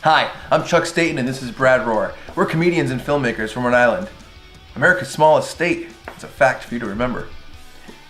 Hi, I'm Chuck Staten and this is Brad Rohr. We're comedians and filmmakers from Rhode Island. America's smallest state. It's a fact for you to remember.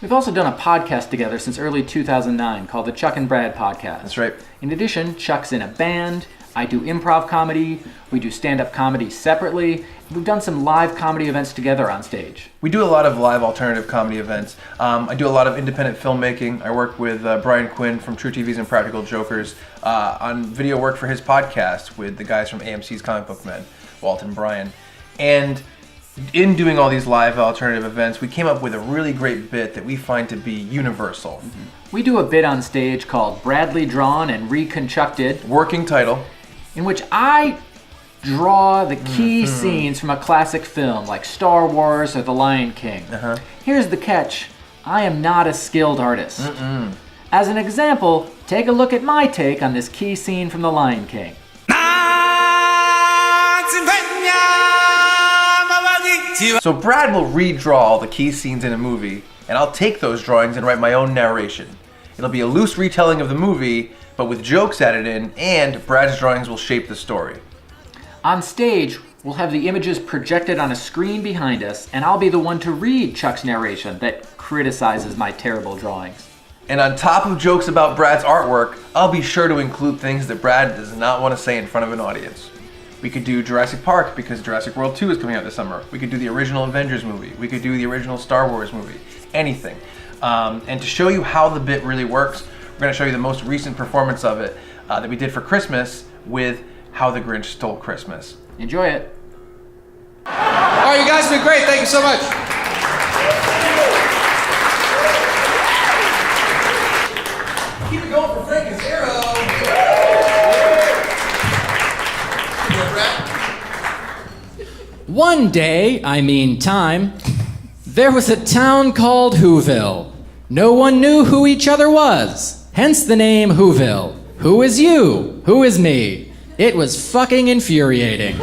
We've also done a podcast together since early 2009 called the Chuck and Brad Podcast. That's right. In addition, Chuck's in a band, I do improv comedy, we do stand-up comedy separately, we've done some live comedy events together on stage. We do a lot of live alternative comedy events. I do a lot of independent filmmaking. I work with Brian Quinn from True TV's Impractical Jokers on video work for his podcast with the guys from AMC's Comic Book Men, Walt and Brian. And in doing all these live alternative events, we came up with a really great bit that we find to be universal. We do a bit on stage called Bradley Drawn and Reconstructed, Working title. in which I draw the key scenes from a classic film like Star Wars or The Lion King. Here's the catch. I am not a skilled artist. As an example, take a look at my take on this key scene from The Lion King. So Brad will redraw all the key scenes in a movie, and I'll take those drawings and write my own narration. It'll be a loose retelling of the movie, but with jokes added in, and Brad's drawings will shape the story. On stage, we'll have the images projected on a screen behind us, and I'll be the one to read Chuck's narration that criticizes my terrible drawings. And on top of jokes about Brad's artwork, I'll be sure to include things that Brad does not want to say in front of an audience. We could do Jurassic Park because Jurassic World 2 is coming out this summer. We could do the original Avengers movie. We could do the original Star Wars movie. Anything. And to show you how the bit really works, we're going to show you the most recent performance of it that we did for Christmas with How the Grinch Stole Christmas. Enjoy it. All right, you guys have been great. Thank you so much. Keep it going for Frank Azzaro. One day, I mean time, there was a town called Whoville. No one knew who each other was, hence the name Whoville. Who is you? Who is me? It was fucking infuriating.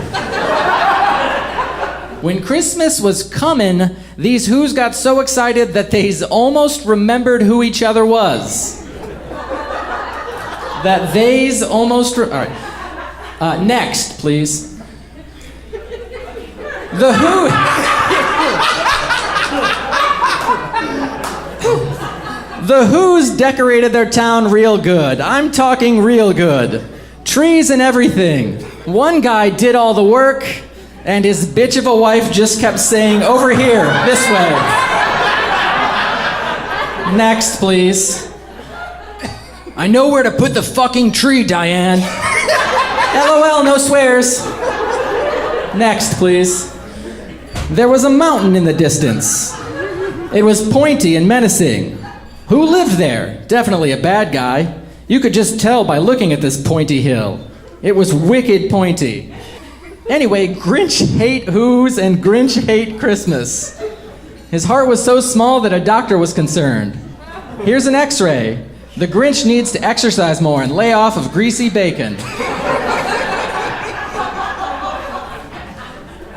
When Christmas was coming, these Who's got so excited that they almost remembered who each other was. That they's almost... All right. Next, please. The Who... The Who's decorated their town real good. I'm talking real good. Trees and everything. One guy did all the work, and his bitch of a wife just kept saying, "Over here, this way." Next, please. I know where to put the fucking tree, Diane. LOL, no swears. Next, please. There was a mountain in the distance. It was pointy and menacing. Who lived there? Definitely a bad guy. You could just tell by looking at this pointy hill. It was wicked pointy. Anyway, Grinch hate Who's and Grinch hate Christmas. His heart was so small that a doctor was concerned. Here's an x-ray. The Grinch needs to exercise more and lay off of greasy bacon.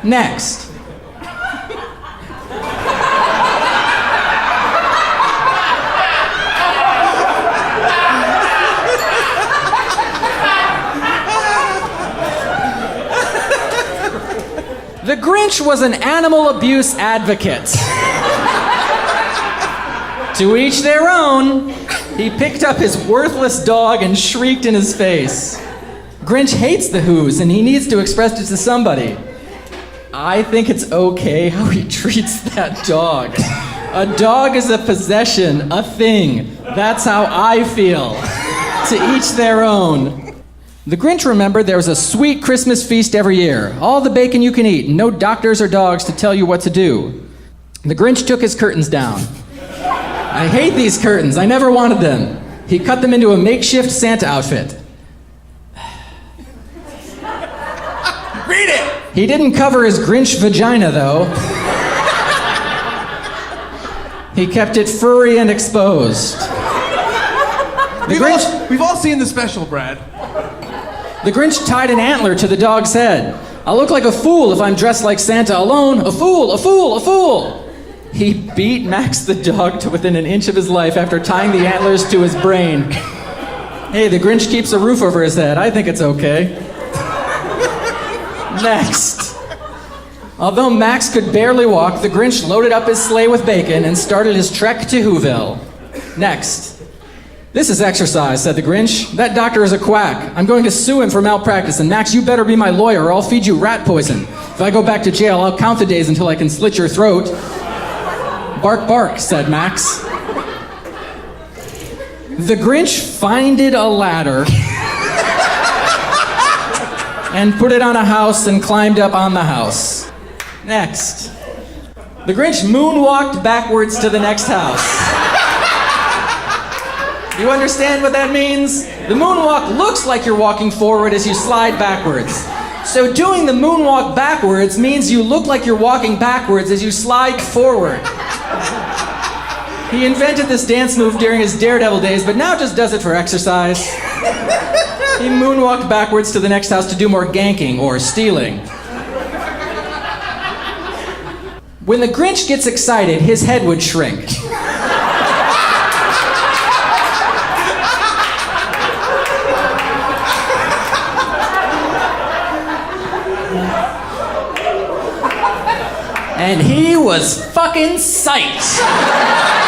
Next. The Grinch was an animal abuse advocate. To each their own. He picked up his worthless dog and shrieked in his face. Grinch hates the Who's and he needs to express it to somebody. I think it's okay how he treats that dog. A dog is a possession, a thing. That's how I feel. To each their own. The Grinch remembered there was a sweet Christmas feast every year. All the bacon you can eat, and no doctors or dogs to tell you what to do. The Grinch took his curtains down. I hate these curtains. I never wanted them. He cut them into a makeshift Santa outfit. Read it! He didn't cover his Grinch vagina, though. He kept it furry and exposed. We've all seen the special, Brad. The Grinch tied an antler to the dog's head. I'll look like a fool if I'm dressed like Santa alone. A fool, a fool, a fool! He beat Max the dog to within an inch of his life after tying the antlers to his brain. Hey, the Grinch keeps a roof over his head. I think it's okay. Next. Although Max could barely walk, the Grinch loaded up his sleigh with bacon and started his trek to Whoville. Next. This is exercise, said the Grinch. That doctor is a quack. I'm going to sue him for malpractice, and Max, you better be my lawyer or I'll feed you rat poison. If I go back to jail, I'll count the days until I can slit your throat. Bark, bark, said Max. The Grinch finded a ladder and put it on a house and climbed up on the house. Next. The Grinch moonwalked backwards to the next house. Do you understand what that means? The moonwalk looks like you're walking forward as you slide backwards. So doing the moonwalk backwards means you look like you're walking backwards as you slide forward. He invented this dance move during his Daredevil days, but now just does it for exercise. He moonwalked backwards to the next house to do more ganking or stealing. When the Grinch gets excited, his head would shrink. And he was fucking psyched.